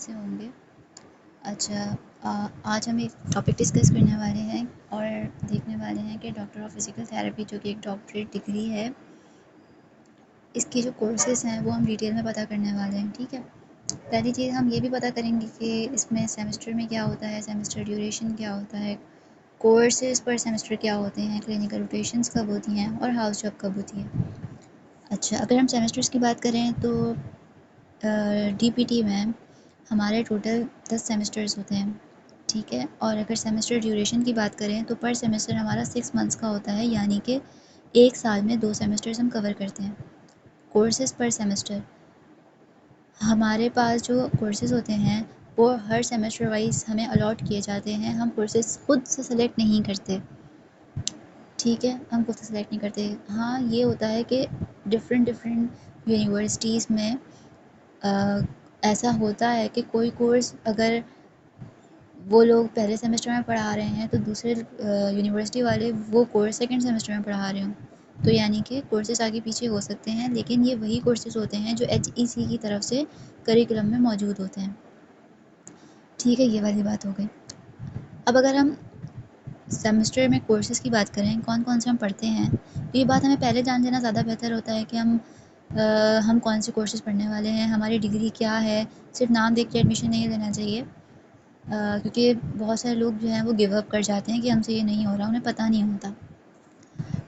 से होंगे। अच्छा, आज हम एक टॉपिक डिस्कस करने वाले हैं और देखने वाले हैं कि डॉक्टर ऑफ फिज़िकल थेरेपी जो कि एक डॉक्टरेट डिग्री है, इसके जो कोर्सेज़ हैं वो हम डिटेल में पता करने वाले हैं। ठीक है, पहली चीज़ हम ये भी पता करेंगे कि इसमें सेमेस्टर में क्या होता है, सेमेस्टर ड्यूरेशन क्या होता है, कोर्सेज़ पर सेमेस्टर क्या होते हैं, क्लिनिकल रोटेशंस कब होती हैं और हाउस जॉब कब होती है। अच्छा, अगर हम सेमेस्टर्स की बात करें तो डीपीटी में हमारे टोटल 10 सेमेस्टर्स होते हैं। ठीक है, और अगर सेमेस्टर ड्यूरेशन की बात करें तो पर सेमेस्टर हमारा 6 मंथ्स का होता है, यानी कि एक साल में 2 सेमेस्टर्स हम कवर करते हैं। कोर्सेज़ पर सेमेस्टर, हमारे पास जो कोर्सेज़ होते हैं वो हर सेमेस्टर वाइज हमें अलॉट किए जाते हैं। हम कोर्सेज़ खुद से सेलेक्ट नहीं करते। ठीक है, हम खुद से सेलेक्ट नहीं करते। हाँ, ये होता है कि डिफरेंट यूनिवर्सिटीज़ में ऐसा होता है कि कोई कोर्स अगर वो लोग पहले सेमेस्टर में पढ़ा रहे हैं तो दूसरे यूनिवर्सिटी वाले वो कोर्स सेकंड सेमेस्टर में पढ़ा रहे हों, तो यानी कि कोर्सेज़ आगे पीछे हो सकते हैं, लेकिन ये वही कोर्सेज़ होते हैं जो HEC की तरफ से करिकुलम में मौजूद होते हैं। ठीक है, ये वाली बात हो गई। अब अगर हम सेमेस्टर में कोर्सेज़ की बात करें, कौन कौन से हम पढ़ते हैं, तो ये बात हमें पहले जान लेना ज़्यादा बेहतर होता है कि हम कौन से कोर्सेज़ पढ़ने वाले हैं, हमारी डिग्री क्या है। सिर्फ नाम देख के एडमिशन नहीं लेना चाहिए, क्योंकि बहुत सारे लोग जो हैं वो गिव अप कर जाते हैं कि हमसे ये नहीं हो रहा, उन्हें पता नहीं होता।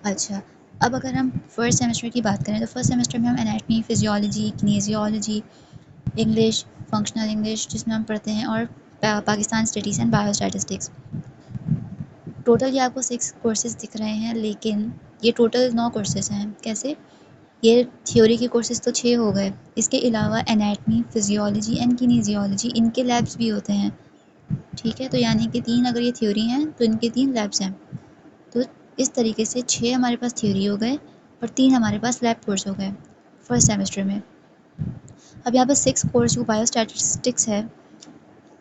अच्छा, अब अगर हम फर्स्ट सेमेस्टर की बात करें तो फर्स्ट सेमेस्टर में हम anatomy, physiology, kinesiology, English, functional English जिसमें हम पढ़ते हैं, और Pakistan studies and biostatistics. Total ये आपको 6 कोर्सेज़ दिख रहे हैं, लेकिन ये टोटल 9 कोर्सेज़ हैं। कैसे? ये थ्योरी के कोर्सेज़ तो 6 हो गए, इसके अलावा एनाटमी, फिजियोलॉजी एंड किनेजियोलॉजी इनके लैब्स भी होते हैं। ठीक है, तो यानी कि 3 अगर ये थ्योरी हैं तो इनके 3 लैब्स हैं। तो इस तरीके से 6 हमारे पास थ्योरी हो गए और 3 हमारे पास लैब कोर्स हो गए फर्स्ट सेमेस्टर में। अब यहाँ पर 6 कोर्स जो बायोस्टैटिस्टिक्स है,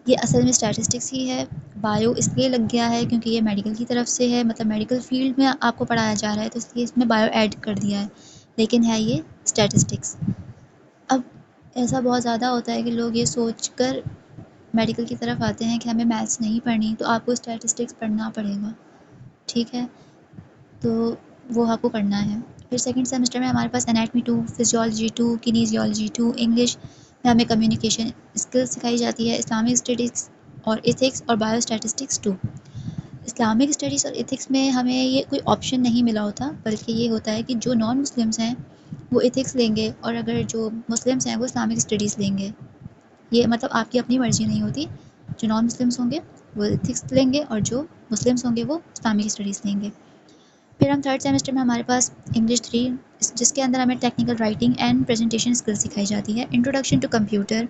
ये असल में स्टैटिस्टिक्स ही है। बायो इसलिए लग गया है क्योंकि ये मेडिकल की तरफ से है, मतलब मेडिकल फील्ड में आपको पढ़ाया जा रहा है, तो इसलिए इसमें बायो ऐड कर दिया है, लेकिन है ये स्टैटिस्टिक्स। अब ऐसा बहुत ज़्यादा होता है कि लोग ये सोचकर मेडिकल की तरफ आते हैं कि हमें मैथ्स नहीं पढ़नी, तो आपको स्टैटिस्टिक्स पढ़ना पड़ेगा। ठीक है, तो वो आपको करना है। फिर सेकंड सेमेस्टर में हमारे पास एनाटमी 2, फिजियोलॉजी 2, किनेजियोलॉजी 2, इंग्लिश में हमें कम्युनिकेशन स्किल्स सिखाई जाती है, इस्लामिक स्टडीज़ और एथिक्स और बायोस्टैटिस्टिक्स 2। इस्लामिक स्टडीज़ और एथिक्स में हमें ये कोई ऑप्शन नहीं मिला होता, बल्कि ये होता है कि जो नॉन मुस्लिम्स हैं वो एथिक्स लेंगे और अगर जो मुस्लिम्स हैं वो इस्लामिक स्टडीज़ लेंगे। ये मतलब आपकी अपनी मर्ज़ी नहीं होती। जो नॉन मुस्लिम्स होंगे वो एथिक्स लेंगे और जो मुस्लिम्स होंगे वो इस्लामिक स्टडीज़ लेंगे। फिर हम थर्ड सेमेस्टर में हमारे पास इंग्लिश 3, जिसके अंदर हमें technical writing and presentation skills सिखाई जाती है, introduction to computer,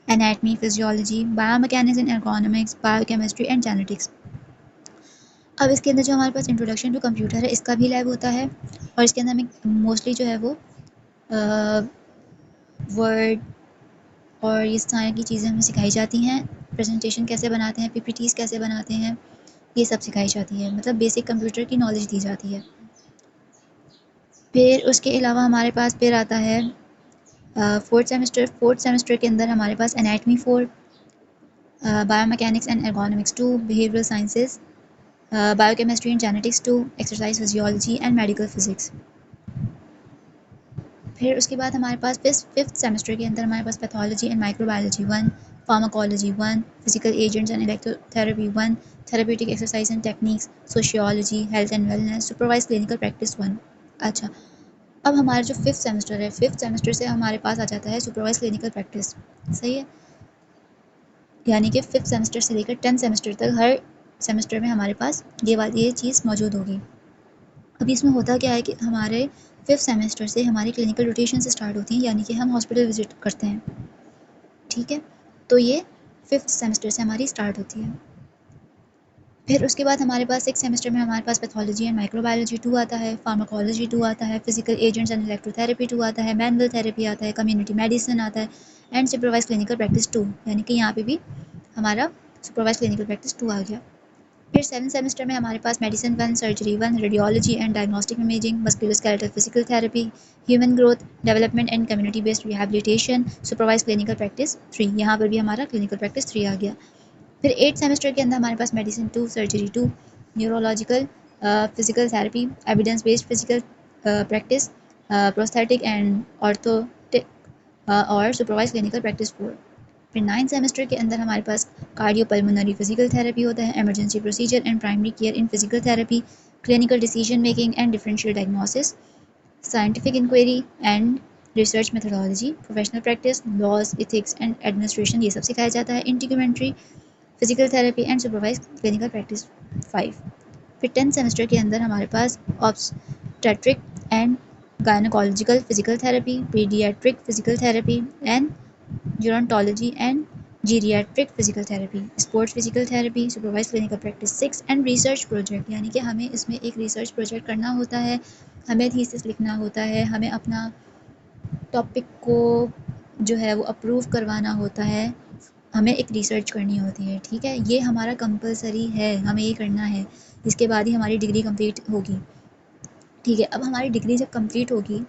anatomy, physiology, biomechanics and ergonomics, biochemistry and genetics. अब इसके अंदर जो हमारे पास इंट्रोडक्शन टू कंप्यूटर है, इसका भी लैब होता है और इसके अंदर हमें मोस्टली जो है वो वर्ड और ये सारी की चीज़ें हमें सिखाई जाती हैं। प्रेजेंटेशन कैसे बनाते हैं, पीपीटीज़ कैसे बनाते हैं, ये सब सिखाई जाती है, मतलब बेसिक कंप्यूटर की नॉलेज दी जाती है। फिर उसके अलावा हमारे पास फिर आता है फोर्थ सेमेस्टर के अंदर हमारे पास anatomy 4, biomechanics and ergonomics 2, behavioural sciences, biochemistry and genetics 2, exercise physiology and medical physics. फिर उसके बाद हमारे पास फिफ्थ सेमेस्टर के अंदर हमारे पास pathology and microbiology 1, pharmacology 1, physical agents and electrotherapy 1, therapeutic exercise and techniques, sociology, health and wellness, supervise clinical practice 1। अच्छा, अब हमारा जो फिफ्थ सेमेस्टर है, फिफ्थ सेमेस्टर से हमारे पास आ जाता है सुपरवाइज क्लिनिकल प्रैक्टिस। सही है, यानी कि फिफ्थ सेमेस्टर से लेकर 10th सेमेस्टर तक हर सेमेस्टर में हमारे पास ये चीज़ मौजूद होगी। अभी इसमें होता क्या है कि हमारे फिफ्थ सेमेस्टर से हमारी क्लिनिकल रोटेशन से स्टार्ट होती हैं, यानी कि हम हॉस्पिटल विजिट करते हैं। ठीक है, तो ये फिफ्थ सेमेस्टर से हमारी स्टार्ट होती है। फिर उसके बाद हमारे पास सिक्स सेमेस्टर में हमारे पास पैथोलॉजी एंड माइक्रोबायोलॉजी 2 आता है, फार्माकोलॉजी 2 आता है, फिजिकल एजेंट्स एंड इलेक्ट्रोथेरेपी 2 आता है, मैनुअल थेरेपी आता है, कम्युनिटी मेडिसिन आता है एंड सुपरवाइज क्लिनिकल प्रैक्टिस 2, यानी कि यहाँ पे भी हमारा सुपरवाइज क्लिनिकल प्रैक्टिस 2 आ गया। फिर 7th सेमेस्टर में हमारे पास medicine 1, surgery 1, radiology and diagnostic imaging, musculoskeletal physical therapy, human growth, development and community based rehabilitation, supervise clinical practice 3। यहाँ पर भी हमारा क्लिनिकल प्रैक्टिस 3 आ गया। फिर 8th सेमेस्टर के अंदर हमारे पास medicine 2, surgery 2, neurological physical therapy, evidence based physical practice, prosthetic and orthotic और सुपरवाइज क्लिनिकल प्रैक्टिस 4। फिर 9th सेमेस्टर के अंदर हमारे पास कार्डियोपल्मोनरी फिजिकल थेरेपी होता है, emergency procedure and primary care in physical therapy, clinical decision making and differential diagnosis, scientific inquiry and research methodology, professional practice, laws, ethics and administration, ये सब सिखाया जाता है। Integumentary physical therapy and supervise clinical practice 5। फिर 10th semester के अंदर हमारे पास obstetric and gynaecological physical therapy, paediatric physical therapy and gerontology and geriatric physical therapy, sports physical therapy, supervise clinical practice 6 and research project, यानी कि हमें इसमें एक रिसर्च प्रोजेक्ट करना होता है, हमें थीसिस लिखना होता है, हमें अपना टॉपिक को जो है वो अप्रूव करवाना होता है, हमें एक रिसर्च करनी होती है। ठीक है, ये हमारा कंपलसरी है, हमें ये करना है, इसके बाद ही हमारी डिग्री कंप्लीट होगी। ठीक है, अब हमारी डिग्री जब कंप्लीट होगी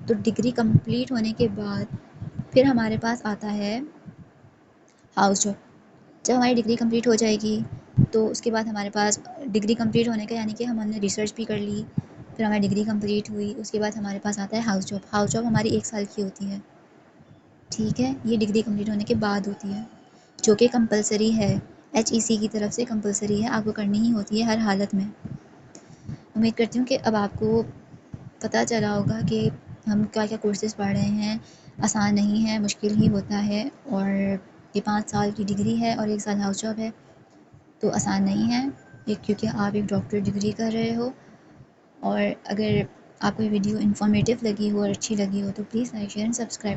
तो डिग्री कंप्लीट होने के बाद फिर हमारे पास आता है हाउस जॉब। जब हमारी डिग्री कंप्लीट हो जाएगी तो उसके बाद हमारे पास डिग्री कंप्लीट होने का यानी कि हमने रिसर्च भी कर ली, फिर हमारी डिग्री कंप्लीट हुई, उसके बाद हमारे पास आता है हाउस जॉब। हाउस जॉब हमारी 1 साल की होती है। ठीक है, ये डिग्री कंप्लीट होने के बाद होती है, जो कि कंपलसरी है, HEC की तरफ से कंपलसरी है, आपको करनी ही होती है हर हालत में। उम्मीद करती हूँ कि अब आपको पता चला होगा कि हम क्या क्या कोर्सेज़ पढ़ रहे हैं। आसान नहीं है, मुश्किल ही होता है, और ये 5 साल की डिग्री है और 1 साल हाउस जॉब है, तो आसान नहीं है एक, क्योंकि आप एक डॉक्टर डिग्री कर रहे हो। और अगर आपको ये वीडियो इन्फॉर्मेटिव लगी हो और अच्छी लगी हो तो please like, share and subscribe.